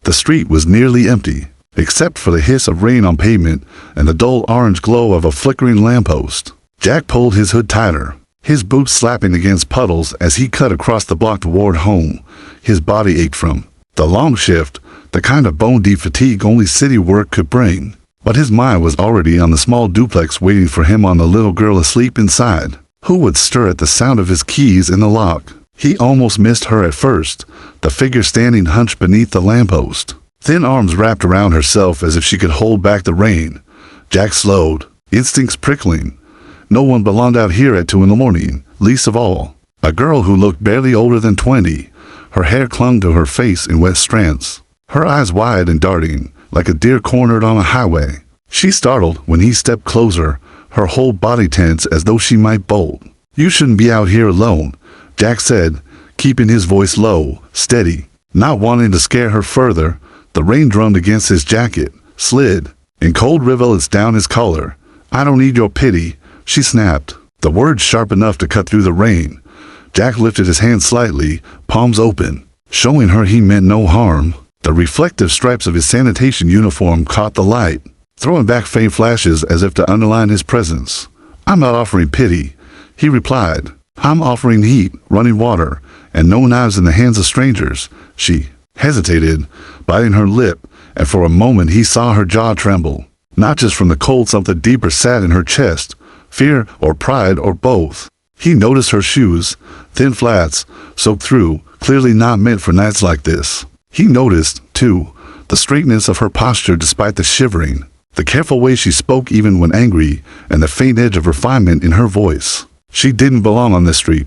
The street was nearly empty, except for the hiss of rain on pavement and the dull orange glow of a flickering lamppost. Jack pulled his hood tighter, his boots slapping against puddles as he cut across the block toward home. His body ached from the long shift, the kind of bone-deep fatigue only city work could bring. But his mind was already on the small duplex waiting for him on the little girl asleep inside. Who would stir at the sound of his keys in the lock? He almost missed her at first, the figure standing hunched beneath the lamppost, thin arms wrapped around herself as if she could hold back the rain. Jack slowed, instincts prickling. No one belonged out here at 2 a.m, least of all a girl who looked barely older than 20. Her hair clung to her face in wet strands, her eyes wide and darting, like a deer cornered on a highway. She startled when he stepped closer, her whole body tense as though she might bolt. "You shouldn't be out here alone," Jack said, keeping his voice low, steady, not wanting to scare her further. The rain drummed against his jacket, slid in cold rivulets down his collar. "I don't need your pity," she snapped, the words sharp enough to cut through the rain. Jack lifted his hand slightly, palms open, showing her he meant no harm. The reflective stripes of his sanitation uniform caught the light, throwing back faint flashes as if to underline his presence. "I'm not offering pity," he replied. "I'm offering heat, running water, and no knives in the hands of strangers." She hesitated, biting her lip, and for a moment he saw her jaw tremble. Not just from the cold, something deeper sat in her chest, fear or pride or both. He noticed her shoes, thin flats, soaked through, clearly not meant for nights like this. He noticed, too, the straightness of her posture despite the shivering, the careful way she spoke even when angry, and the faint edge of refinement in her voice. She didn't belong on this street.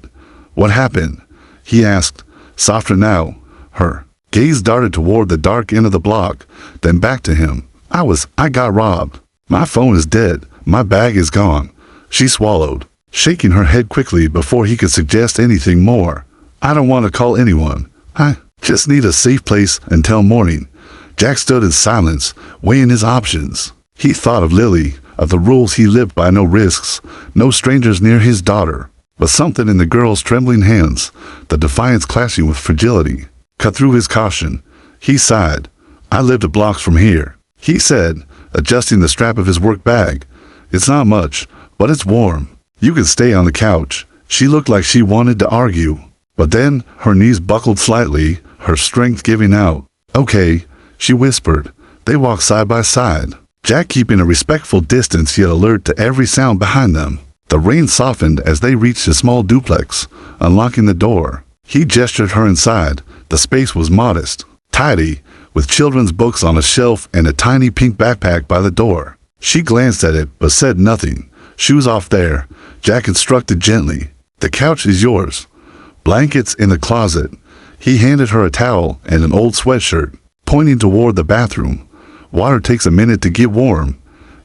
"What happened?" he asked, softer now. Her gaze darted toward the dark end of the block, then back to him. I got robbed. My phone is dead. My bag is gone." She swallowed, shaking her head quickly before he could suggest anything more. "I don't want to call anyone. I just need a safe place until morning." Jack stood in silence, weighing his options. He thought of Lily, of the rules he lived by: no risks, no strangers near his daughter. But something in the girl's trembling hands, the defiance clashing with fragility, cut through his caution. He sighed. "I live 2 blocks from here," he said, adjusting the strap of his work bag. "It's not much, but it's warm. You can stay on the couch." She looked like she wanted to argue, but then her knees buckled slightly, her strength giving out. "Okay," she whispered. They walked side by side, Jack keeping a respectful distance yet alert to every sound behind them. The rain softened as they reached a small duplex, unlocking the door. He gestured her inside. The space was modest, tidy, with children's books on a shelf and a tiny pink backpack by the door. She glanced at it but said nothing. "Shoes off there," Jack instructed gently. "The couch is yours. Blankets in the closet." He handed her a towel and an old sweatshirt, pointing toward the bathroom. "Water takes a minute to get warm.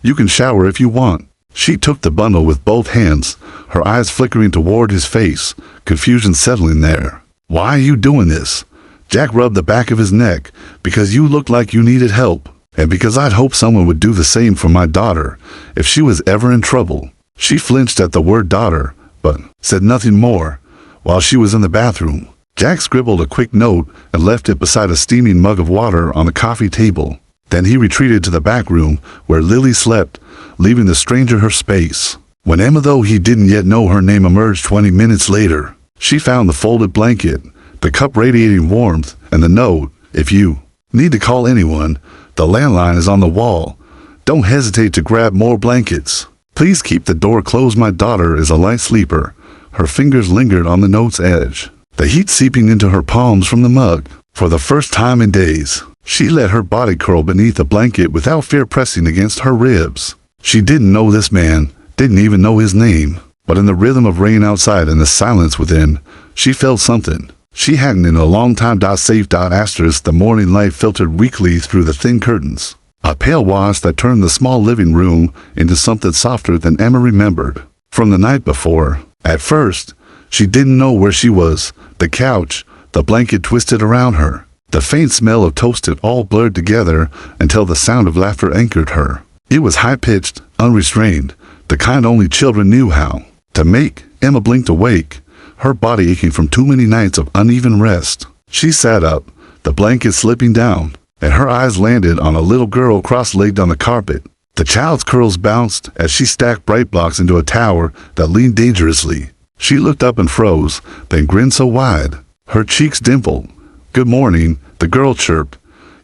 You can shower if you want." She took the bundle with both hands, her eyes flickering toward his face, confusion settling there. "Why are you doing this?" Jack rubbed the back of his neck. "Because you looked like you needed help, and because I'd hoped someone would do the same for my daughter if she was ever in trouble." She flinched at the word daughter, but said nothing more. While she was in the bathroom, Jack scribbled a quick note and left it beside a steaming mug of water on the coffee table. Then he retreated to the back room where Lily slept, leaving the stranger her space. When Emma, though he didn't yet know her name, emerged 20 minutes later, she found the folded blanket, the cup radiating warmth, and the note: "If you need to call anyone, the landline is on the wall. Don't hesitate to grab more blankets. Please keep the door closed. My daughter is a light sleeper." Her fingers lingered on the note's edge, the heat seeping into her palms from the mug. For the first time in days, she let her body curl beneath the blanket without fear pressing against her ribs. She didn't know this man, didn't even know his name, but in the rhythm of rain outside and the silence within, she felt something she hadn't in a long time. Safe. Asterisk. The morning light filtered weakly through the thin curtains, a pale wash that turned the small living room into something softer than Emma remembered from the night before. At first, she didn't know where she was. The couch, the blanket twisted around her, the faint smell of toasted, all blurred together until the sound of laughter anchored her. It was high-pitched, unrestrained, the kind only children knew how to make. Emma blinked awake, her body aching from too many nights of uneven rest. She sat up, the blanket slipping down, and her eyes landed on a little girl cross-legged on the carpet. The child's curls bounced as she stacked bright blocks into a tower that leaned dangerously. She looked up and froze, then grinned so wide. Her cheeks dimpled. "Good morning," the girl chirped.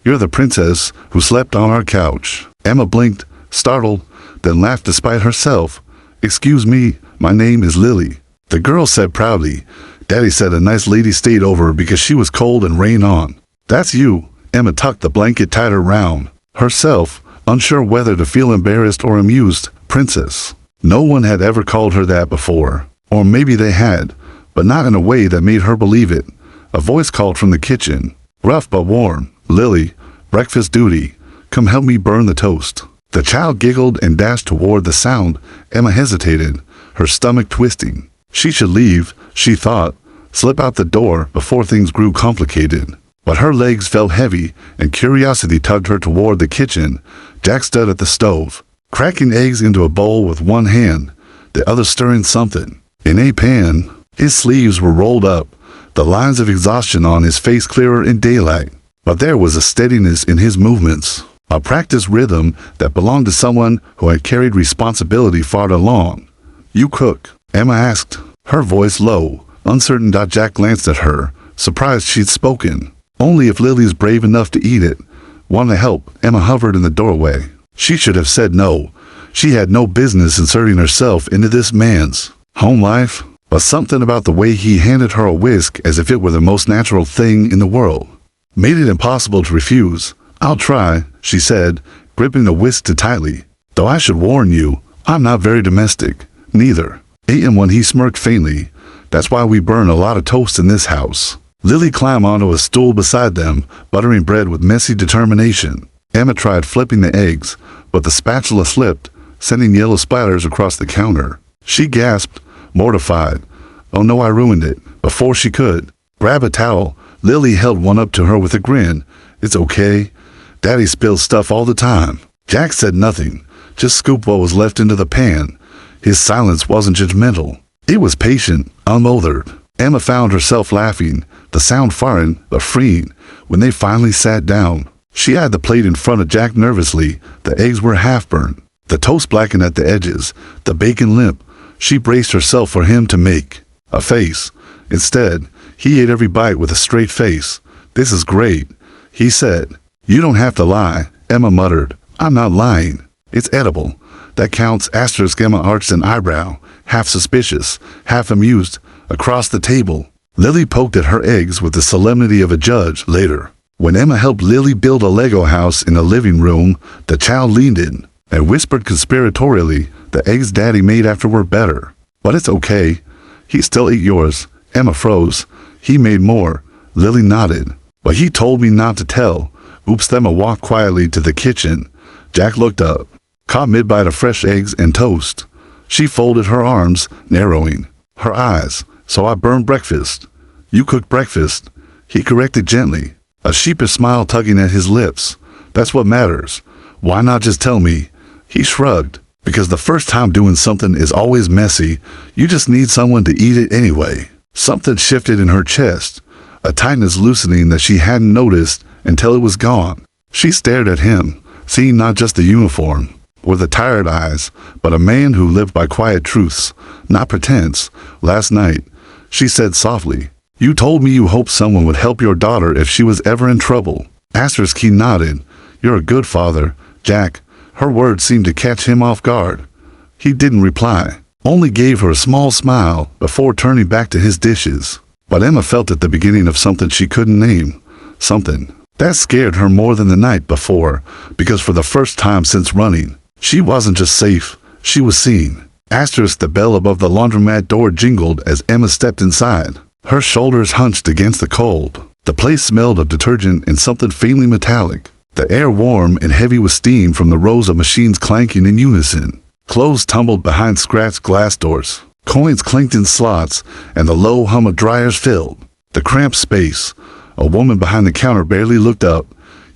"You're the princess who slept on our couch." Emma blinked, startled, then laughed despite herself. "Excuse me, my name is Lily." The girl said proudly. "Daddy said a nice lady stayed over because she was cold and rain on." "That's you." Emma tucked the blanket tighter round herself, unsure whether to feel embarrassed or amused. Princess. No one had ever called her that before. Or maybe they had, but not in a way that made her believe it. A voice called from the kitchen. Rough but warm. "Lily, breakfast duty. Come help me burn the toast." The child giggled and dashed toward the sound. Emma hesitated, her stomach twisting. She should leave, she thought, slip out the door before things grew complicated. But her legs felt heavy, and curiosity tugged her toward the kitchen. Jack stood at the stove, cracking eggs into a bowl with one hand, the other stirring something. In a pan, his sleeves were rolled up, the lines of exhaustion on his face clearer in daylight. But there was a steadiness in his movements, a practiced rhythm that belonged to someone who had carried responsibility far along. "You cook?" Emma asked, her voice low, uncertain. Jack glanced at her, surprised she'd spoken. "Only if Lily's brave enough to eat it." "Want to help?" Emma hovered in the doorway. She should have said no. She had no business inserting herself into this man's home life, but something about the way he handed her a whisk as if it were the most natural thing in the world made it impossible to refuse. "I'll try," she said, gripping the whisk too tightly. "Though I should warn you, I'm not very domestic." "Neither." When he smirked faintly. "That's why we burn a lot of toast in this house." Lily climbed onto a stool beside them, buttering bread with messy determination. Emma tried flipping the eggs, but the spatula slipped, sending yellow splatters across the counter. She gasped, mortified. "Oh no, I ruined it," before she could grab a towel. Lily held one up to her with a grin. "It's okay. Daddy spills stuff all the time." Jack said nothing, just scooped what was left into the pan. His silence wasn't judgmental. It was patient, unmothered. Emma found herself laughing, the sound foreign but freeing, when they finally sat down. She eyed the plate in front of Jack nervously. The eggs were half-burnt, the toast blackened at the edges, the bacon limp. She braced herself for him to make a face. Instead, he ate every bite with a straight face. "This is great," he said. "You don't have to lie," Emma muttered. "I'm not lying. It's edible." "That counts." Emma arched an eyebrow, half suspicious, half amused, across the table. Lily poked at her eggs with the solemnity of a judge. Later, when Emma helped Lily build a Lego house in the living room, the child leaned in and whispered conspiratorially, "The eggs Daddy made after were better." "But it's okay. He still ate yours." Emma froze. "He made more." Lily nodded. "But he told me not to tell." Oops. Emma walked quietly to the kitchen. Jack looked up, caught mid-bite of fresh eggs and toast. She folded her arms, narrowing her eyes. "So I burned breakfast." "You cooked breakfast," he corrected gently, a sheepish smile tugging at his lips. "That's what matters. Why not just tell me?" He shrugged. "Because the first time doing something is always messy. You just need someone to eat it anyway." Something shifted in her chest, a tightness loosening that she hadn't noticed until it was gone. She stared at him, seeing not just the uniform or the tired eyes, but a man who lived by quiet truths, not pretense. "Last night," she said softly, "you told me you hoped someone would help your daughter if she was ever in trouble." He nodded. "You're a good father, Jack." Her words seemed to catch him off guard. He didn't reply, only gave her a small smile before turning back to his dishes. But Emma felt at the beginning of something she couldn't name. Something that scared her more than the night before, because for the first time since running, she wasn't just safe, she was seen. The bell above the laundromat door jingled as Emma stepped inside. Her shoulders hunched against the cold. The place smelled of detergent and something faintly metallic. The air warm and heavy with steam from the rows of machines clanking in unison. Clothes tumbled behind scratched glass doors. Coins clinked in slots, and the low hum of dryers filled the cramped space. A woman behind the counter barely looked up.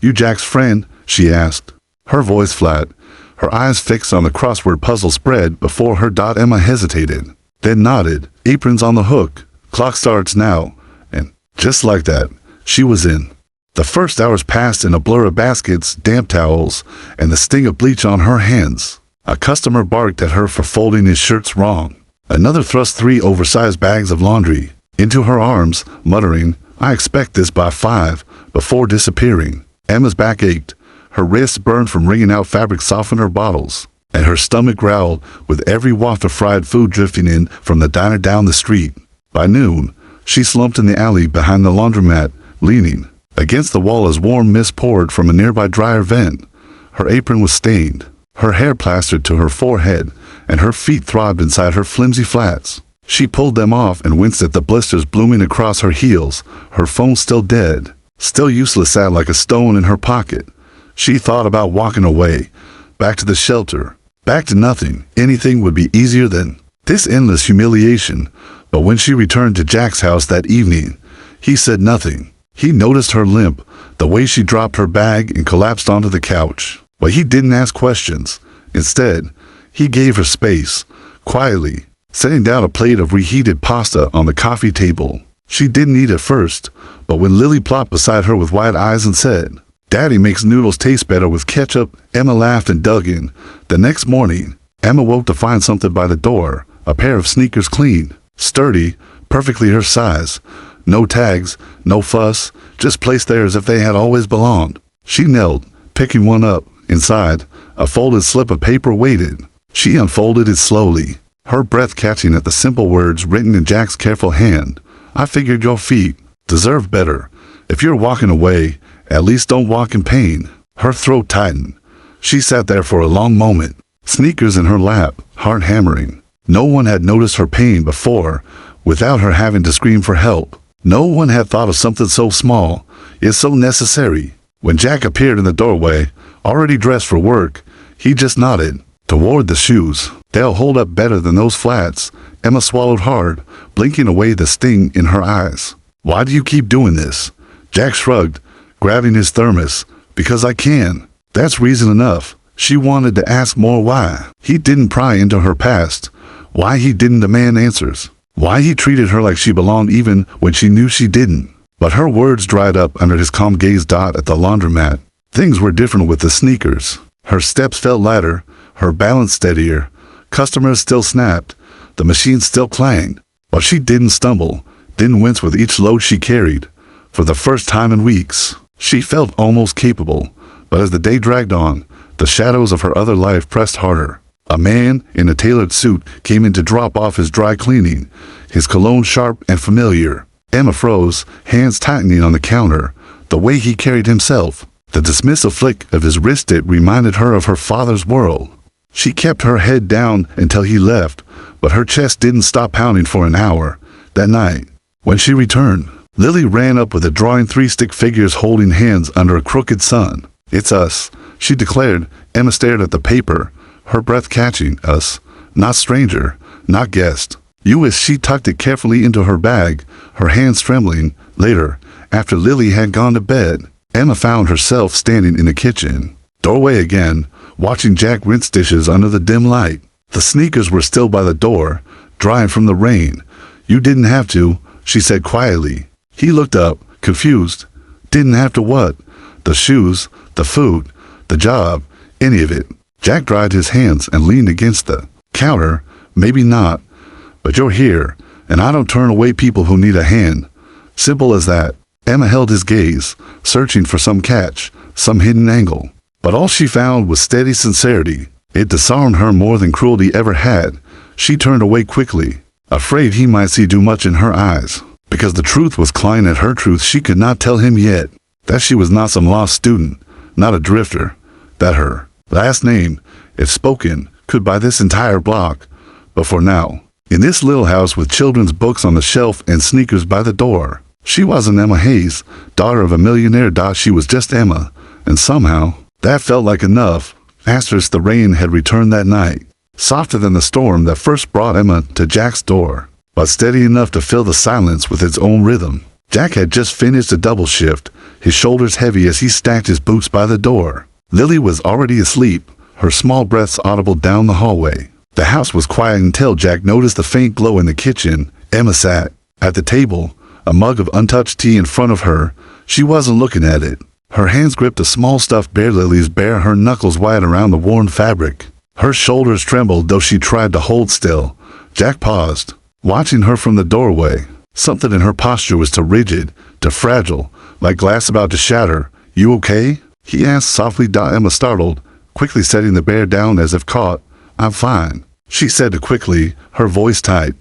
"You Jack's friend?" she asked, her voice flat, her eyes fixed on the crossword puzzle spread before her. Emma hesitated, then nodded. "Aprons on the hook. Clock starts now." And just like that, she was in. The first hours passed in a blur of baskets, damp towels, and the sting of bleach on her hands. A customer barked at her for folding his shirts wrong. Another thrust 3 oversized bags of laundry into her arms, muttering, "I expect this by 5, before disappearing. Emma's back ached, her wrists burned from wringing out fabric softener bottles, and her stomach growled with every waft of fried food drifting in from the diner down the street. By noon, she slumped in the alley behind the laundromat, leaning against the wall as warm mist poured from a nearby dryer vent. Her apron was stained, her hair plastered to her forehead, and her feet throbbed inside her flimsy flats. She pulled them off and winced at the blisters blooming across her heels. Her phone still dead, still useless, sat like a stone in her pocket. She thought about walking away, back to the shelter, back to nothing. Anything would be easier than this endless humiliation. But when she returned to Jack's house that evening, he said nothing. He noticed her limp, the way she dropped her bag and collapsed onto the couch. But he didn't ask questions. Instead, he gave her space, quietly, setting down a plate of reheated pasta on the coffee table. She didn't eat at first, but when Lily plopped beside her with wide eyes and said, "Daddy makes noodles taste better with ketchup," Emma laughed and dug in. The next morning, Emma woke to find something by the door, a pair of sneakers, clean, sturdy, perfectly her size. No tags, no fuss, just placed there as if they had always belonged. She knelt, picking one up. Inside, a folded slip of paper waited. She unfolded it slowly, her breath catching at the simple words written in Jack's careful hand. "I figured your feet deserve better. If you're walking away, at least don't walk in pain." Her throat tightened. She sat there for a long moment, sneakers in her lap, heart hammering. No one had noticed her pain before, without her having to scream for help. No one had thought of something so small, yet so necessary. When Jack appeared in the doorway, already dressed for work, he just nodded toward the shoes. "They'll hold up better than those flats." Emma swallowed hard, blinking away the sting in her eyes. "Why do you keep doing this?" Jack shrugged, grabbing his thermos. "Because I can." That's reason enough. She wanted to ask more why. He didn't pry into her past. Why he didn't demand answers. Why he treated her like she belonged even when she knew she didn't. But her words dried up under his calm gaze. At the laundromat, things were different with the sneakers. Her steps felt lighter, her balance steadier. Customers still snapped, the machine still clanged, but she didn't stumble, didn't wince with each load she carried. For the first time in weeks, she felt almost capable. But as the day dragged on, the shadows of her other life pressed harder. A man in a tailored suit came in to drop off his dry cleaning, his cologne sharp and familiar. Emma froze, hands tightening on the counter. The way he carried himself, the dismissive flick of his wrist, it reminded her of her father's world. She kept her head down until he left, but her chest didn't stop pounding for an hour. That night, when she returned, Lily ran up with a drawing 3 stick figures holding hands under a crooked sun. "It's us," she declared. Emma stared at the paper, her breath catching. "Us. Not stranger, not guest." "You," as she tucked it carefully into her bag, her hands trembling. Later, after Lily had gone to bed, Emma found herself standing in the kitchen doorway again, watching Jack rinse dishes under the dim light. The sneakers were still by the door, drying from the rain. "You didn't have to," she said quietly. He looked up, confused. "Didn't have to what?" "The shoes, the food, the job, any of it." Jack dried his hands and leaned against the counter. "Maybe not, but you're here, and I don't turn away people who need a hand. Simple as that." Emma held his gaze, searching for some catch, some hidden angle. But all she found was steady sincerity. It disarmed her more than cruelty ever had. She turned away quickly, afraid he might see too much in her eyes. Because the truth was clawing at her truth. She could not tell him yet that she was not some lost student, not a drifter, that her last name, if spoken, could buy this entire block. But for now, in this little house with children's books on the shelf and sneakers by the door, she wasn't Emma Hayes, daughter of a millionaire. She was just Emma, and somehow, that felt like enough. The rain had returned that night, softer than the storm that first brought Emma to Jack's door, but steady enough to fill the silence with its own rhythm. Jack had just finished a double shift, his shoulders heavy as he stacked his boots by the door. Lily was already asleep, her small breaths audible down the hallway. The house was quiet until Jack noticed the faint glow in the kitchen. Emma sat at the table, a mug of untouched tea in front of her. She wasn't looking at it. Her hands gripped a small stuffed bear lily's bear, her knuckles wide around the worn fabric. Her shoulders trembled though she tried to hold still. Jack paused, watching her from the doorway. Something in her posture was too rigid, too fragile, like glass about to shatter. "You okay?" he asked softly. Emma startled, quickly setting the bear down as if caught. "I'm fine," she said quickly, her voice tight.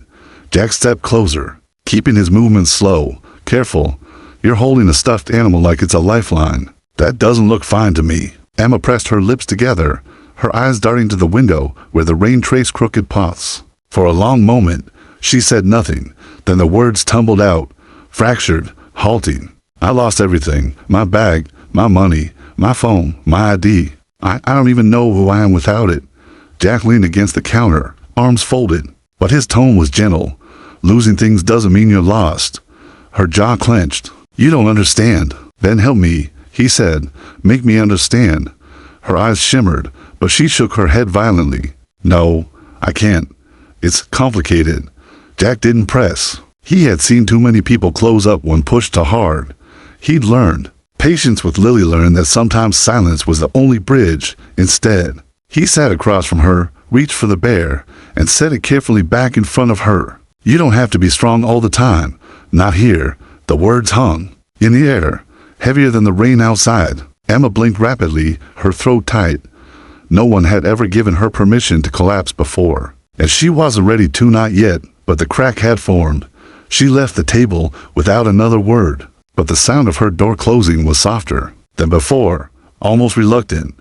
Jack stepped closer, keeping his movements slow. "Careful. You're holding a stuffed animal like it's a lifeline." "That doesn't look fine to me." Emma pressed her lips together, her eyes darting to the window where the rain traced crooked paths. For a long moment, she said nothing. Then the words tumbled out, fractured, halting. "I lost everything. My bag, my money, my phone, my ID. I don't even know who I am without it." Jack leaned against the counter, arms folded, but his tone was gentle. "Losing things doesn't mean you're lost." Her jaw clenched. "You don't understand." "Then help me," he said. "Make me understand." Her eyes shimmered, but she shook her head violently. "No, I can't. It's complicated." Jack didn't press. He had seen too many people close up when pushed too hard. He'd learned. Patience with Lily learned that sometimes silence was the only bridge. Instead, he sat across from her, reached for the bear, and set it carefully back in front of her. "You don't have to be strong all the time. Not here." The words hung in the air, heavier than the rain outside. Emma blinked rapidly, her throat tight. No one had ever given her permission to collapse before, and she wasn't ready to, not yet, but the crack had formed. She left the table without another word, but the sound of her door closing was softer than before, almost reluctant.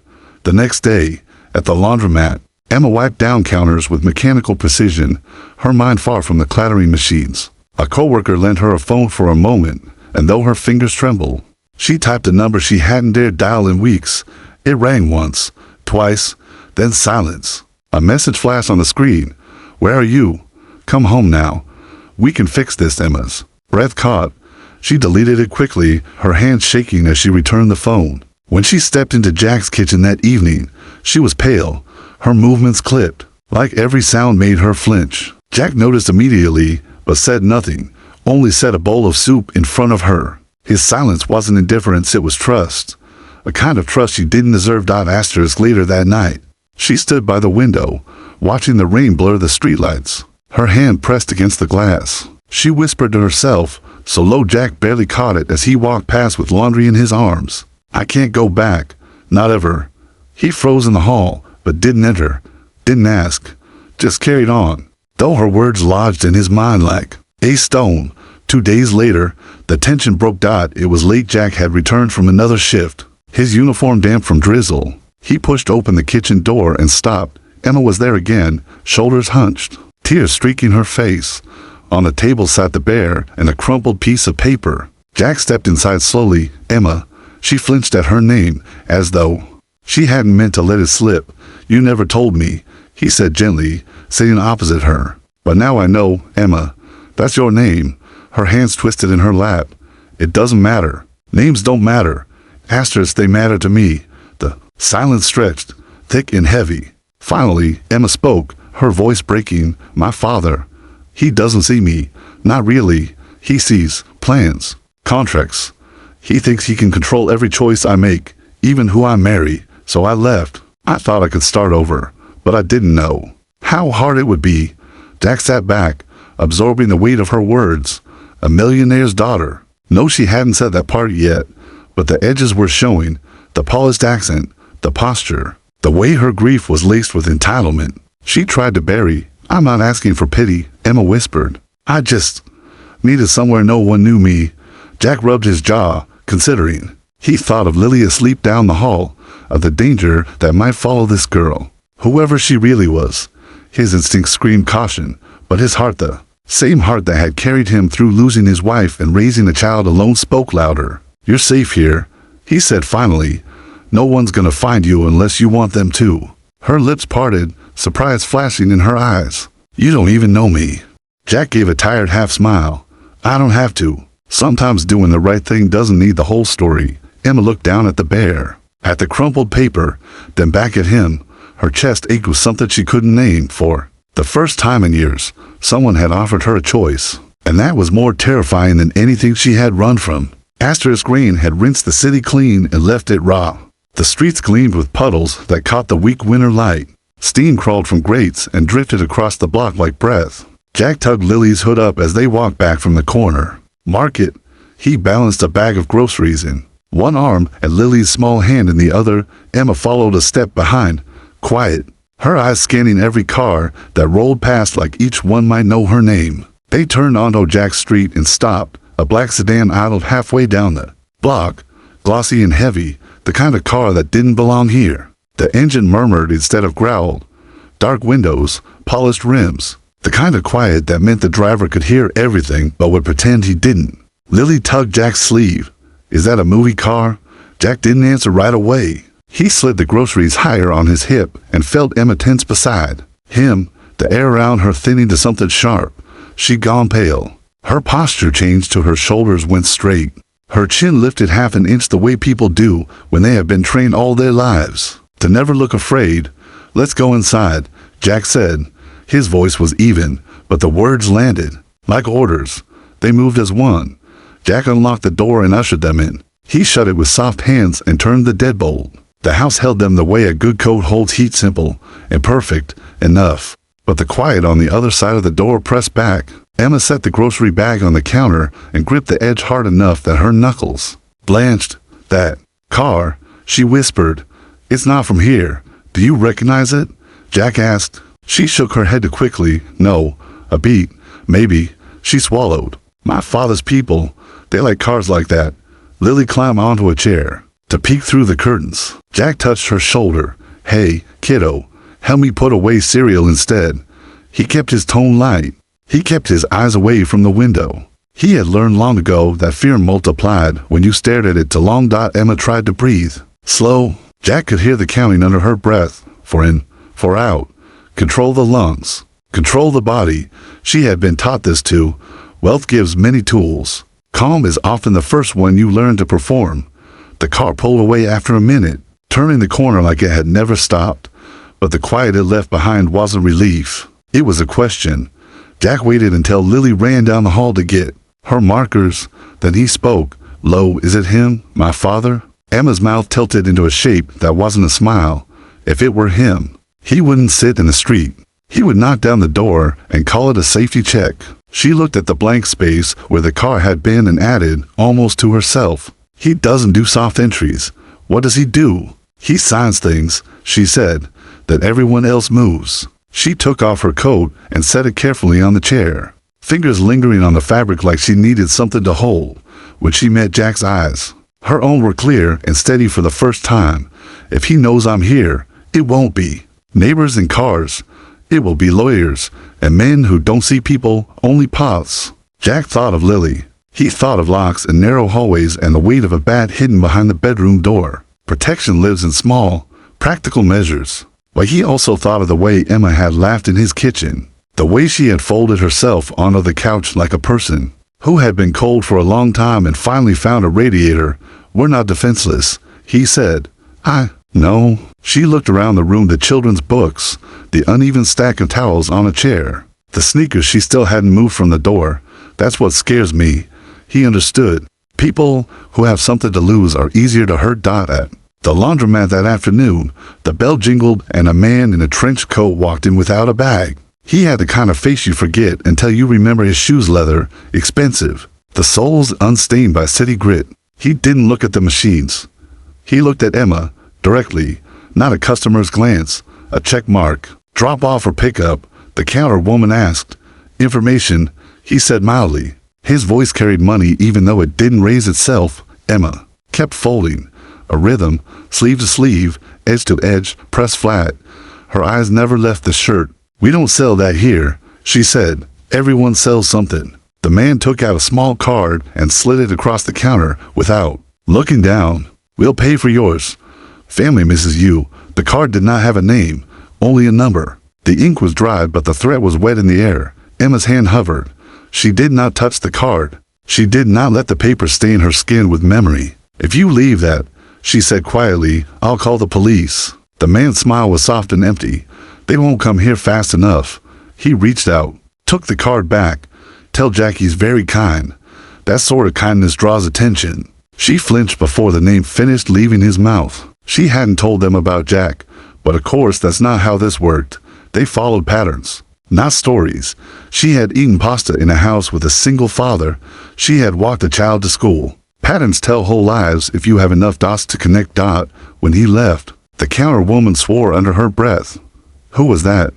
The next day, at the laundromat, Emma wiped down counters with mechanical precision, her mind far from the clattering machines. A coworker lent her a phone for a moment, and though her fingers trembled, she typed a number she hadn't dared dial in weeks. It rang once, twice, then silence. A message flashed on the screen. "Where are you? Come home now. We can fix this." Emma's breath caught. She deleted it quickly, her hands shaking as she returned the phone. When she stepped into Jack's kitchen that evening, she was pale, her movements clipped, like every sound made her flinch. Jack noticed immediately, but said nothing, only set a bowl of soup in front of her. His silence wasn't indifference, it was trust. A kind of trust she didn't deserve. Asterisk later that night, she stood by the window, watching the rain blur the streetlights, her hand pressed against the glass. She whispered to herself, so low Jack barely caught it as he walked past with laundry in his arms. "I can't go back. Not ever." He froze in the hall, but didn't enter, didn't ask, just carried on, though her words lodged in his mind like a stone. 2 days later, the tension broke. It was late. Jack had returned from another shift, his uniform damp from drizzle. He pushed open the kitchen door and stopped. Emma was there again, shoulders hunched, tears streaking her face. On the table sat the bear and a crumpled piece of paper. Jack stepped inside slowly. "Emma." She flinched at her name, as though she hadn't meant to let it slip. "You never told me," he said gently, sitting opposite her. "But now I know, Emma. That's your name." Her hands twisted in her lap. "It doesn't matter. Names don't matter. Asterisk, they matter to me." The silence stretched, thick and heavy. Finally, Emma spoke, her voice breaking. "My father. He doesn't see me. Not really. He sees plans, contracts. He thinks he can control every choice I make, even who I marry. So I left. I thought I could start over, but I didn't know how hard it would be." Jack sat back, absorbing the weight of her words. A millionaire's daughter. No, she hadn't said that part yet, but the edges were showing, the polished accent, the posture, the way her grief was laced with entitlement. She tried to bury. "I'm not asking for pity," Emma whispered. "I just needed somewhere no one knew me." Jack rubbed his jaw, considering. He thought of Lily asleep down the hall, of the danger that might follow this girl, whoever she really was. His instincts screamed caution, but his heart, the same heart that had carried him through losing his wife and raising a child alone, spoke louder. "You're safe here," he said finally. "No one's gonna find you unless you want them to." Her lips parted, surprise flashing in her eyes. "You don't even know me." Jack gave a tired half smile. "I don't have to. Sometimes doing the right thing doesn't need the whole story." Emma looked down at the bear, at the crumpled paper, then back at him. Her chest ached with something she couldn't name. For the first time in years, someone had offered her a choice, and that was more terrifying than anything she had run from. Asterisk rain had rinsed the city clean and left it raw. The streets gleamed with puddles that caught the weak winter light. Steam crawled from grates and drifted across the block like breath. Jack tugged Lily's hood up as they walked back from the corner. Market. He balanced a bag of groceries in one arm and Lily's small hand in the other. Emma followed a step behind, quiet, her eyes scanning every car that rolled past like each one might know her name. They turned onto Jack's street and stopped. A black sedan idled halfway down the block, glossy and heavy, the kind of car that didn't belong here. The engine murmured instead of growled. Dark windows, polished rims, the kind of quiet that meant the driver could hear everything but would pretend he didn't. Lily tugged Jack's sleeve. "Is that a movie car?" Jack didn't answer right away. He slid the groceries higher on his hip and felt Emma tense beside him, the air around her thinning to something sharp. She'd gone pale. Her posture changed till her shoulders went straight. Her chin lifted half an inch the way people do when they have been trained all their lives to never look afraid. "Let's go inside," Jack said. His voice was even, but the words landed like orders. They moved as one. Jack unlocked the door and ushered them in. He shut it with soft hands and turned the deadbolt. The house held them the way a good coat holds heat, simple and perfect enough. But the quiet on the other side of the door pressed back. Emma set the grocery bag on the counter and gripped the edge hard enough that her knuckles blanched. "That car," she whispered. "It's not from here. Do you recognize it?" Jack asked. She shook her head quickly. "No, a beat, maybe." She swallowed. "My father's people, they like cars like that." Lily climbed onto a chair to peek through the curtains. Jack touched her shoulder. "Hey, kiddo, help me put away cereal instead." He kept his tone light. He kept his eyes away from the window. He had learned long ago that fear multiplied when you stared at it too long. Emma tried to breathe. Slow. Jack could hear the counting under her breath. For in, for out. Control the lungs. Control the body. She had been taught this too. Wealth gives many tools. Calm is often the first one you learn to perform. The car pulled away after a minute, turning the corner like it had never stopped. But the quiet it left behind wasn't relief. It was a question. Jack waited until Lily ran down the hall to get her markers. Then he spoke, low. "Is it him, my father?" Emma's mouth tilted into a shape that wasn't a smile. If it were him, he wouldn't sit in the street. He would knock down the door and call it a safety check. She looked at the blank space where the car had been and added, almost to herself, "He doesn't do soft entries. What does he do?" "He signs things," she said, "that everyone else moves." She took off her coat and set it carefully on the chair, fingers lingering on the fabric like she needed something to hold. When she met Jack's eyes, her own were clear and steady for the first time. "If he knows I'm here, it won't be neighbors and cars. It will be lawyers and men who don't see people, only paths." Jack thought of Lily. He thought of locks and narrow hallways and the weight of a bat hidden behind the bedroom door. Protection lives in small, practical measures. But he also thought of the way Emma had laughed in his kitchen, the way she had folded herself onto the couch like a person who had been cold for a long time and finally found a radiator. "We're not defenseless," he said. "I know." She looked around the room, the children's books, the uneven stack of towels on a chair, the sneakers she still hadn't moved from the door. "That's what scares me." He understood. People who have something to lose are easier to hurt. At the laundromat that afternoon, the bell jingled and a man in a trench coat walked in without a bag. He had the kind of face you forget until you remember his shoes, leather, expensive, the soles unstained by city grit. He didn't look at the machines. He looked at Emma, directly, not a customer's glance, a check mark. "Drop off or pick up?" the counter woman asked. "Information," he said mildly. His voice carried money even though it didn't raise itself. Emma kept folding. A rhythm, sleeve to sleeve, edge to edge, pressed flat. Her eyes never left the shirt. "We don't sell that here," she said. "Everyone sells something." The man took out a small card and slid it across the counter without looking down. "We'll pay for yours. Family misses you." The card did not have a name, only a number. The ink was dry, but the thread was wet in the air. Emma's hand hovered. She did not touch the card. She did not let the paper stain her skin with memory. "If you leave that," she said quietly, "I'll call the police." The man's smile was soft and empty. "They won't come here fast enough." He reached out, took the card back. "Tell Jack he's very kind. That sort of kindness draws attention. She flinched before the name finished leaving his mouth. She hadn't told them about Jack, but of course that's not how this worked. They followed patterns, not stories. She had eaten pasta in a house with a single father. She had walked a child to school. Patterns tell whole lives if you have enough dots to connect dot. When he left, the counter woman swore under her breath. Who was that?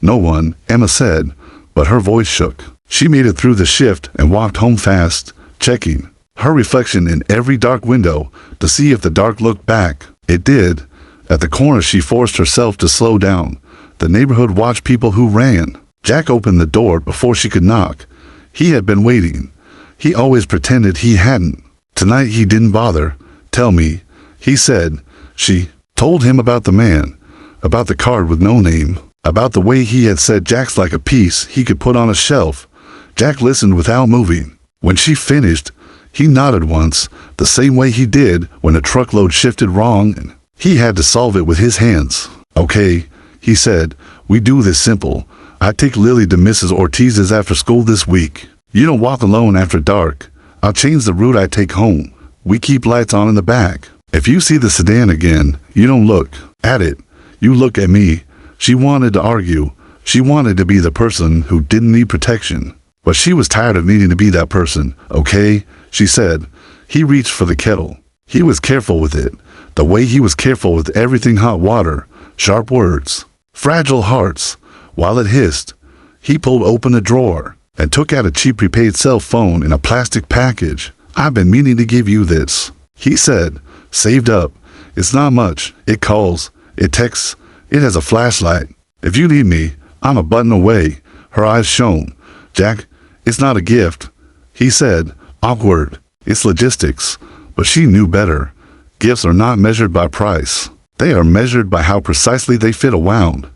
No one, Emma said, but her voice shook. She made it through the shift and walked home fast, checking her reflection in every dark window to see if the dark looked back. It did. At the corner she forced herself to slow down. The neighborhood watched people who ran. Jack opened the door before she could knock. He had been waiting. He always pretended he hadn't. Tonight he didn't bother. Tell me, he said. She told him about the man, about the card with no name, about the way he had said Jack's like a piece he could put on a shelf. Jack listened without moving. When she finished, he nodded once, the same way he did when a truckload shifted wrong and he had to solve it with his hands. Okay, he said, we do this simple. I take Lily to Mrs. Ortiz's after school this week. You don't walk alone after dark. I'll change the route I take home. We keep lights on in the back. If you see the sedan again, you don't look at it. You look at me. She wanted to argue. She wanted to be the person who didn't need protection. But she was tired of needing to be that person. Okay, she said. He reached for the kettle. He was careful with it. The way he was careful with everything: hot water, sharp words, fragile hearts. While it hissed, he pulled open a drawer and took out a cheap prepaid cell phone in a plastic package. I've been meaning to give you this, he said. Saved up. It's not much. It calls. It texts. It has a flashlight. If you need me, I'm a button away. Her eyes shone. Jack, it's not a gift, he said, awkward. It's logistics. But she knew better. Gifts are not measured by price. They are measured by how precisely they fit a wound.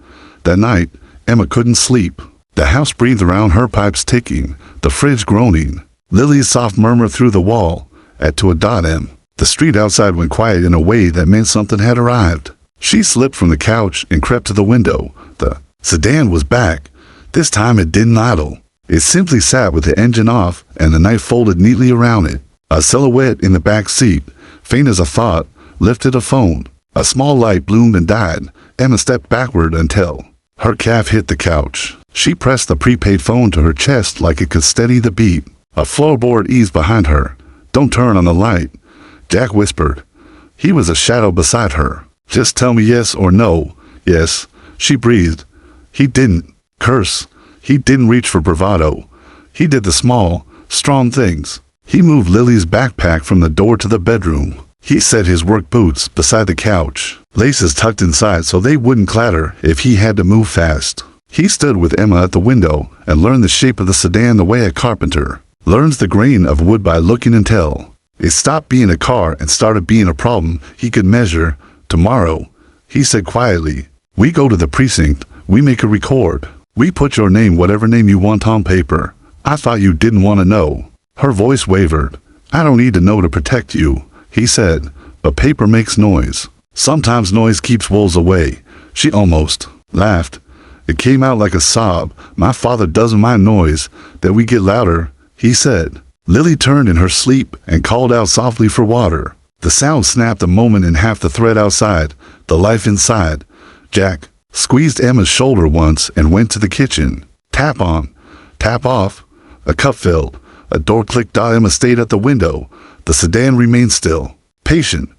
That night, Emma couldn't sleep. The house breathed around her, pipes ticking, the fridge groaning. Lily's soft murmur through the wall, at to a dot M. The street outside went quiet in a way that meant something had arrived. She slipped from the couch and crept to the window. The sedan was back. This time it didn't idle. It simply sat with the engine off and the knife folded neatly around it. A silhouette in the back seat, faint as a thought, lifted a phone. A small light bloomed and died. Emma stepped backward until her calf hit the couch. She pressed the prepaid phone to her chest like it could steady the beat. A floorboard eased behind her. Don't turn on the light, Jack whispered. He was a shadow beside her. Just tell me yes or no. Yes, she breathed. He didn't curse. He didn't reach for bravado. He did the small, strong things. He moved Lily's backpack from the door to the bedroom. He set his work boots beside the couch, laces tucked inside so they wouldn't clatter if he had to move fast. He stood with Emma at the window and learned the shape of the sedan the way a carpenter learns the grain of wood by looking until it stopped being a car and started being a problem he could measure. Tomorrow, he said quietly, we go to the precinct, we make a record. We put your name, whatever name you want, on paper. I thought you didn't want to know. Her voice wavered. I don't need to know to protect you, he said, but paper makes noise. Sometimes noise keeps wolves away. She almost laughed. It came out like a sob. My father doesn't mind noise, that we get louder, he said. Lily turned in her sleep and called out softly for water. The sound snapped a moment in half the thread outside, the life inside. Jack squeezed Emma's shoulder once and went to the kitchen. Tap on, tap off. A cup filled. A door clicked. Emma stayed at the window. The sedan remained still, patient.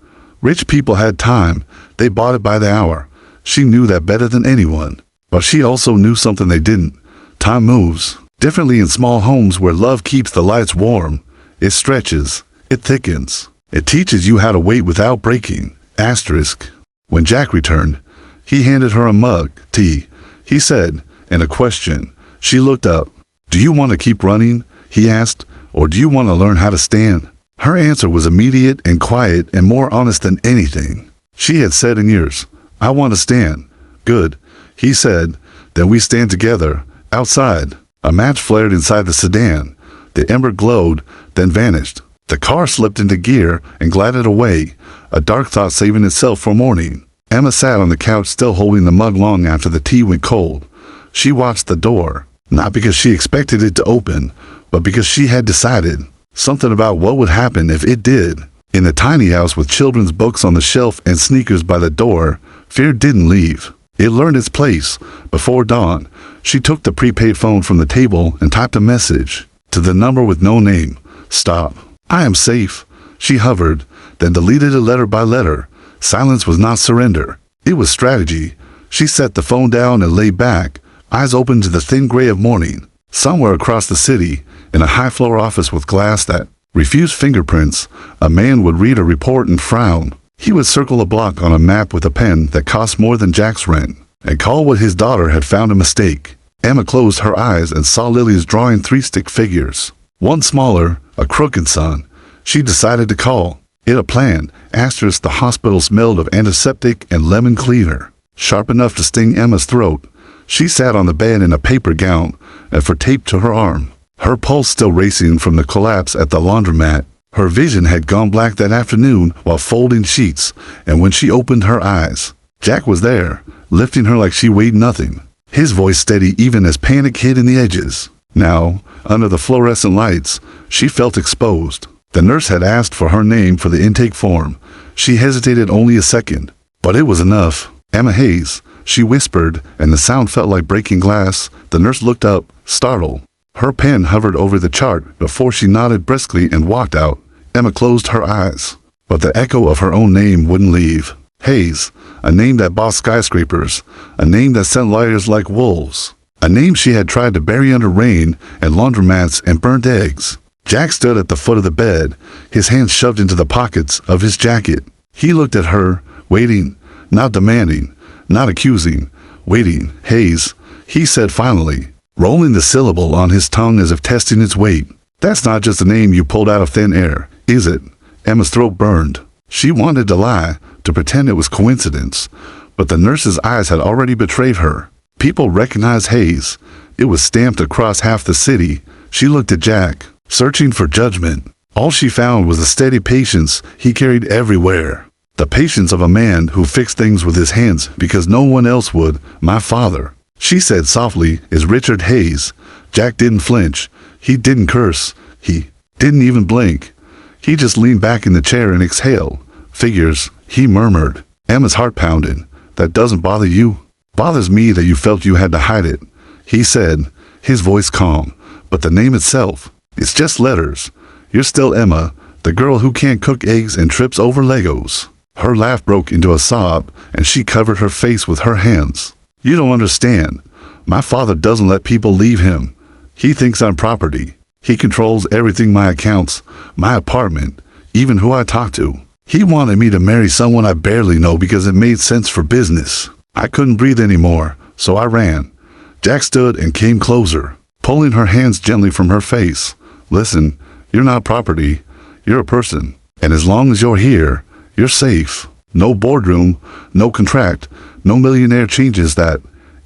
Rich people had time. They bought it by the hour. She knew that better than anyone. But she also knew something they didn't. Time moves differently in small homes where love keeps the lights warm. It stretches. It thickens. It teaches you how to wait without breaking. Asterisk. When Jack returned, he handed her a mug, tea, he said, and a question. She looked up. Do you want to keep running? He asked, or do you want to learn how to stand? Her answer was immediate and quiet and more honest than anything she had said in years. I want to stand. Good, he said. Then we stand together, outside. A match flared inside the sedan. The ember glowed, then vanished. The car slipped into gear and glided away, a dark thought saving itself for morning. Emma sat on the couch still holding the mug long after the tea went cold. She watched the door, not because she expected it to open, but because she had decided Something about what would happen if it did. In the tiny house with children's books on the shelf and sneakers by the door, fear didn't leave. It learned its place. Before dawn, she took the prepaid phone from the table and typed a message. To the number with no name. Stop. I am safe. She hovered, then deleted it letter by letter. Silence was not surrender. It was strategy. She set the phone down and lay back, eyes open to the thin gray of morning. Somewhere across the city, in a high-floor office with glass that refused fingerprints, a man would read a report and frown. He would circle a block on a map with a pen that cost more than Jack's rent, and call what his daughter had found a mistake. Emma closed her eyes and saw Lily's drawing 3 stick figures. One smaller, a crooked son. She decided to call it a plan. Asterisk, the hospital smelled of antiseptic and lemon cleaner, sharp enough to sting Emma's throat. She sat on the bed in a paper gown, and for taped to her arm. Her pulse still racing from the collapse at the laundromat. Her vision had gone black that afternoon while folding sheets, and when she opened her eyes, Jack was there, lifting her like she weighed nothing. His voice steady even as panic hid in the edges. Now, under the fluorescent lights, she felt exposed. The nurse had asked for her name for the intake form. She hesitated only a second, but it was enough. Emma Hayes, she whispered, and the sound felt like breaking glass. The nurse looked up, startled. Her pen hovered over the chart before she nodded briskly and walked out. Emma closed her eyes, but the echo of her own name wouldn't leave. Hayes, a name that bossed skyscrapers, a name that sent liars like wolves, a name she had tried to bury under rain and laundromats and burnt eggs. Jack stood at the foot of the bed, his hands shoved into the pockets of his jacket. He looked at her, waiting, not demanding, not accusing, waiting. Hayes, he said finally, rolling the syllable on his tongue as if testing its weight. That's not just a name you pulled out of thin air, is it? Emma's throat burned. She wanted to lie, to pretend it was coincidence, but the nurse's eyes had already betrayed her. People recognized Hayes. It was stamped across half the city. She looked at Jack, searching for judgment. All she found was the steady patience he carried everywhere. The patience of a man who fixed things with his hands because no one else would. My father, she said softly, is Richard Hayes. Jack didn't flinch. He didn't curse. He didn't even blink. He just leaned back in the chair and exhaled. Figures, he murmured. Emma's heart pounded. That doesn't bother you? Bothers me that you felt you had to hide it, he said, his voice calm. But the name itself, it's just letters. You're still Emma, the girl who can't cook eggs and trips over Legos. Her laugh broke into a sob, and she covered her face with her hands. You don't understand. My father doesn't let people leave him. He thinks I'm property. He controls everything, my accounts, my apartment, even who I talk to. He wanted me to marry someone I barely know because it made sense for business. I couldn't breathe anymore, so I ran. Jack stood and came closer, pulling her hands gently from her face. Listen, you're not property. You're a person. And as long as you're here, you're safe. No boardroom, no contract, no millionaire changes that.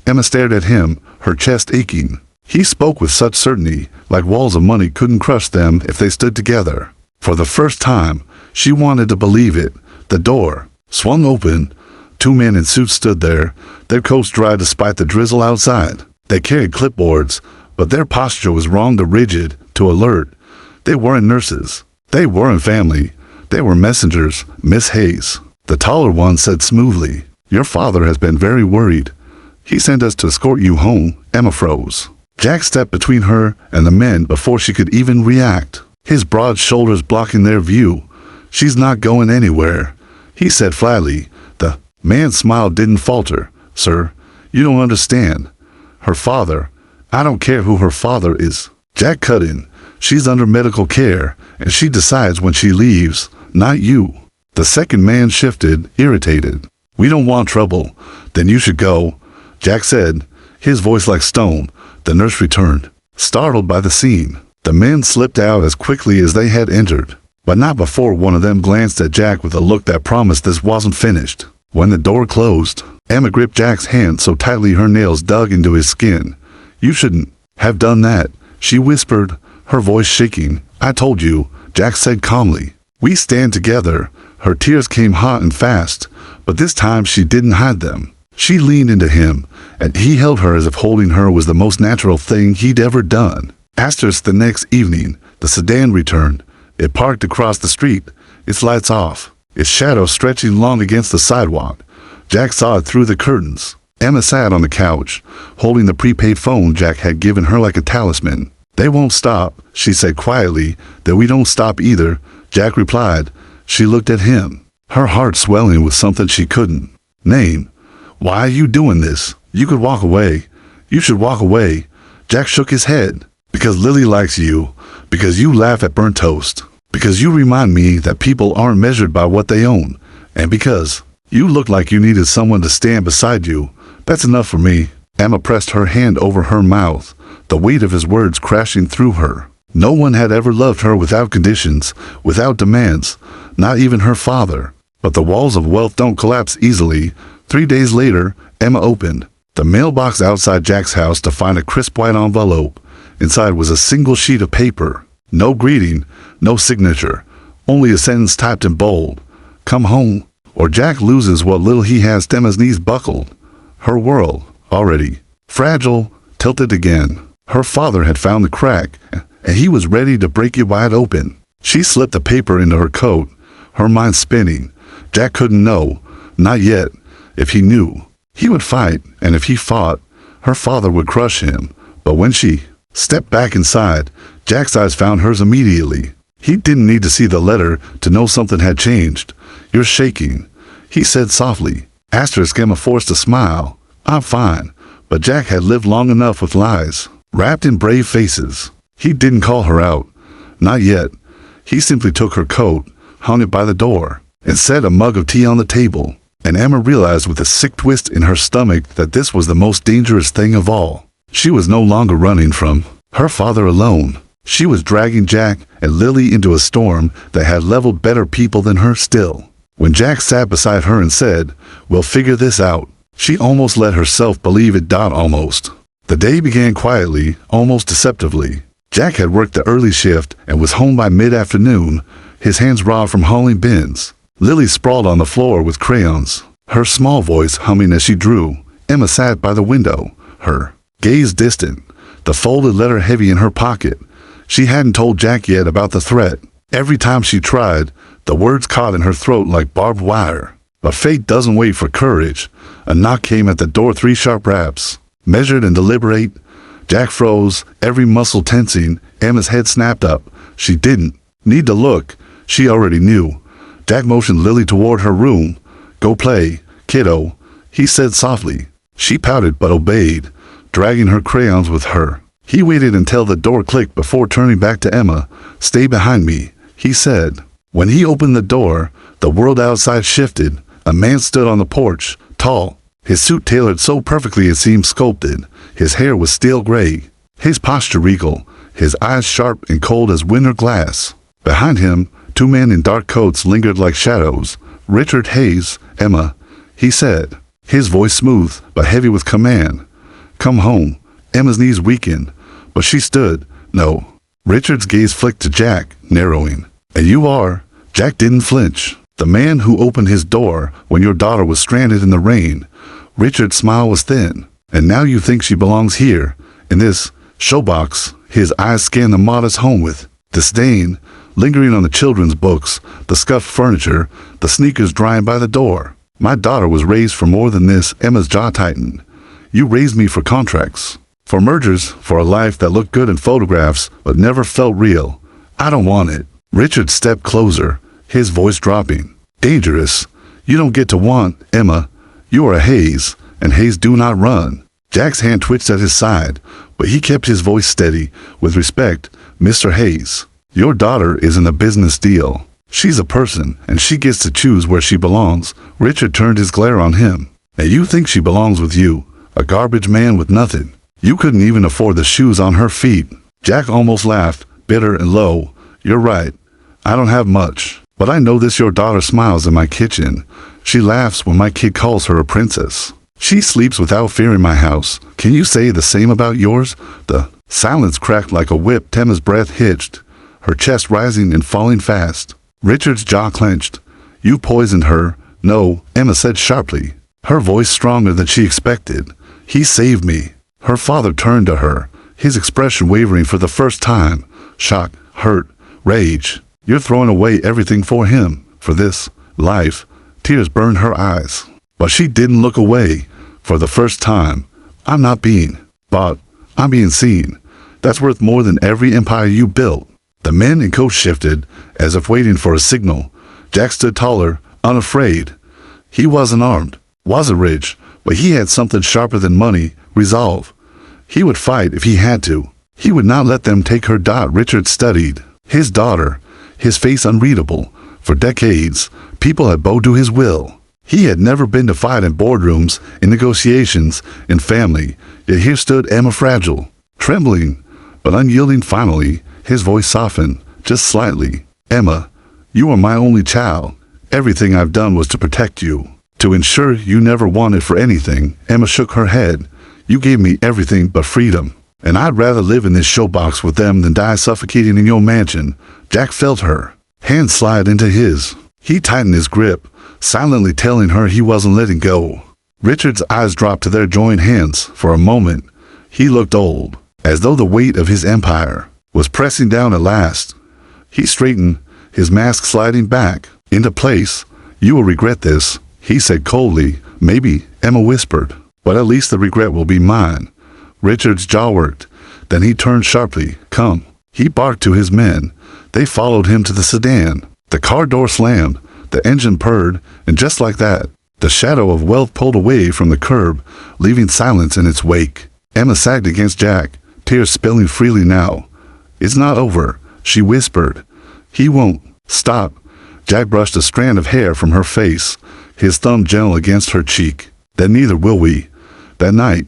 Emma stared at him, her chest aching. He spoke with such certainty, like walls of money couldn't crush them if they stood together. For the first time, she wanted to believe it. The door swung open. 2 men in suits stood there, their coats dry despite the drizzle outside. They carried clipboards, but their posture was wrong, to rigid, to alert. They weren't nurses. They weren't family. They were messengers, Miss Hayes. The taller one said smoothly, your father has been very worried. He sent us to escort you home. Emma froze. Jack stepped between her and the men before she could even react, his broad shoulders blocking their view. She's not going anywhere, he said flatly. The man's smile didn't falter. Sir, you don't understand. Her father, I don't care who her father is. Jack cut in. She's under medical care, and she decides when she leaves, not you. The second man shifted, irritated. We don't want trouble. Then you should go, Jack said, his voice like stone. The nurse returned, startled by the scene. The men slipped out as quickly as they had entered, but not before one of them glanced at Jack with a look that promised this wasn't finished. When the door closed, Emma gripped Jack's hand so tightly her nails dug into his skin. You shouldn't have done that, she whispered, her voice shaking. I told you, Jack said calmly. We stand together. Her tears came hot and fast, but this time she didn't hide them. She leaned into him, and he held her as if holding her was the most natural thing he'd ever done. Asterisk, the next evening, The sedan returned. It parked across the street, its lights off, its shadow stretching long against the sidewalk. Jack saw it through the curtains. Emma sat on the couch, holding the prepaid phone Jack had given her like a talisman. "They won't stop," she said quietly. "That we don't stop either," Jack replied. She looked at him, her heart swelling with something she couldn't name. "Why are you doing this? You could walk away. You should walk away." Jack shook his head. "Because Lily likes you. Because you laugh at burnt toast. Because you remind me that people aren't measured by what they own. And because you look like you needed someone to stand beside you. That's enough for me." Emma pressed her hand over her mouth, the weight of his words crashing through her. No one had ever loved her without conditions, without demands, not even her father. But the walls of wealth don't collapse easily. 3 days later, Emma opened the mailbox outside Jack's house to find a crisp white envelope. Inside was a single sheet of paper. No greeting, no signature, only a sentence typed in bold. "Come home, or Jack loses what little he has." Emma's knees buckled. Her world, already fragile, tilted again. Her father had found the crack, and he was ready to break it wide open. She slipped the paper into her coat, her mind spinning. Jack couldn't know, not yet. If he knew, he would fight, and if he fought, her father would crush him. But when she stepped back inside, Jack's eyes found hers immediately. He didn't need to see the letter to know something had changed. "You're shaking," he said softly. Emma forced a smile. "I'm fine." But Jack had lived long enough with lies, wrapped in brave faces. He didn't call her out. Not yet. He simply took her coat, hung it by the door, and set a mug of tea on the table. And Emma realized with a sick twist in her stomach that this was the most dangerous thing of all. She was no longer running from her father alone. She was dragging Jack and Lily into a storm that had leveled better people than her still. When Jack sat beside her and said, "We'll figure this out," she almost let herself believe it. Almost. The day began quietly, almost deceptively. Jack had worked the early shift and was home by mid-afternoon, his hands raw from hauling bins. Lily sprawled on the floor with crayons, her small voice humming as she drew. Emma sat by the window, her gaze distant, the folded letter heavy in her pocket. She hadn't told Jack yet about the threat. Every time she tried, the words caught in her throat like barbed wire. But fate doesn't wait for courage. A knock came at the door, 3 sharp raps, measured and deliberate. Jack froze, every muscle tensing. Emma's head snapped up. She didn't need to look. She already knew. Jack motioned Lily toward her room. "Go play, kiddo," he said softly. She pouted but obeyed, dragging her crayons with her. He waited until the door clicked before turning back to Emma. "Stay behind me," he said. When he opened the door, the world outside shifted. A man stood on the porch, tall, his suit tailored so perfectly it seemed sculpted. His hair was steel gray, his posture regal, his eyes sharp and cold as winter glass. Behind him, 2 men in dark coats lingered like shadows. "Richard Hayes, Emma," he said, his voice smooth but heavy with command. "Come home." Emma's knees weakened, but she stood. "No." Richard's gaze flicked to Jack, narrowing. "And you are?" Jack didn't flinch. "The man who opened his door when your daughter was stranded in the rain." Richard's smile was thin. "And now you think she belongs here, in this showbox?" His eyes scanned the modest home with disdain, lingering on the children's books, the scuffed furniture, the sneakers drying by the door. "My daughter was raised for more than this." Emma's jaw tightened. "You raised me for contracts, for mergers, for a life that looked good in photographs but never felt real. I don't want it." Richard stepped closer, his voice dropping. "Dangerous. You don't get to want, Emma. You are a Hayes, and Hayes do not run." Jack's hand twitched at his side, but he kept his voice steady. "With respect, Mr. Hayes, your daughter isn't a business deal. She's a person, and she gets to choose where she belongs." Richard turned his glare on him. "And you think she belongs with you, a garbage man with nothing. You couldn't even afford the shoes on her feet." Jack almost laughed, bitter and low. "You're right. I don't have much. But I know this: your daughter smiles in my kitchen. She laughs when my kid calls her a princess. She sleeps without fear in my house. Can you say the same about yours?" The silence cracked like a whip. Emma's breath hitched, her chest rising and falling fast. Richard's jaw clenched. "You poisoned her." "No," Emma said sharply, her voice stronger than she expected. "He saved me." Her father turned to her, his expression wavering for the first time. Shock, hurt, rage. You're throwing away everything for him, for this life. Tears burned her eyes. But she didn't look away. For the first time, I'm not being bought, I'm being seen. That's worth more than every empire you built. The men and coach shifted, as if waiting for a signal. Jack stood taller, unafraid. He wasn't armed, wasn't rich, but he had something sharper than money, resolve. He would fight if he had to. He would not let them take her. Richard studied his daughter, his face unreadable. For decades, people had bowed to his will. He had never been to fight in boardrooms, in negotiations, in family, yet here stood Emma, fragile, trembling, but unyielding. Finally, his voice softened, just slightly. Emma, you are my only child. Everything I've done was to protect you, to ensure you never wanted for anything. Emma shook her head. You gave me everything but freedom, and I'd rather live in this showbox with them than die suffocating in your mansion. Jack felt her hand slide into his. He tightened his grip, silently telling her he wasn't letting go. Richard's eyes dropped to their joined hands. For a moment, he looked old, as though the weight of his empire was pressing down at last. He straightened, his mask sliding back into place. You will regret this, he said coldly. Maybe, Emma whispered, but at least the regret will be mine. Richard's jaw worked. Then he turned sharply. Come. He barked to his men. They followed him to the sedan. The car door slammed, the engine purred, and just like that, the shadow of wealth pulled away from the curb, leaving silence in its wake. Emma sagged against Jack, tears spilling freely now. It's not over, she whispered. He won't stop. Jack brushed a strand of hair from her face, his thumb gentle against her cheek. Then neither will we. That night,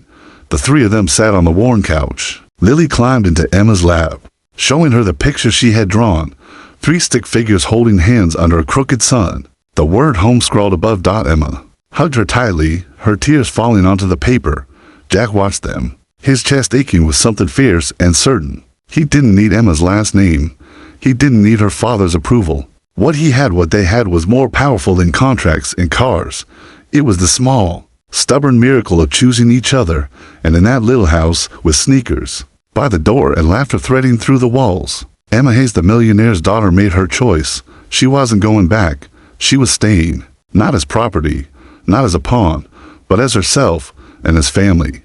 the three of them sat on the worn couch. Lily climbed into Emma's lap, showing her the picture she had drawn. 3 stick figures holding hands under a crooked sun. The word home scrawled above. Emma hugged her tightly, her tears falling onto the paper. Jack watched them, his chest aching with something fierce and certain. He didn't need Emma's last name. He didn't need her father's approval. What they had was more powerful than contracts and cars. It was the small, stubborn miracle of choosing each other, and in that little house with sneakers by the door and laughter threading through the walls. Emma Hayes, the millionaire's daughter, made her choice. She wasn't going back. She was staying, not as property, not as a pawn, but as herself and as family.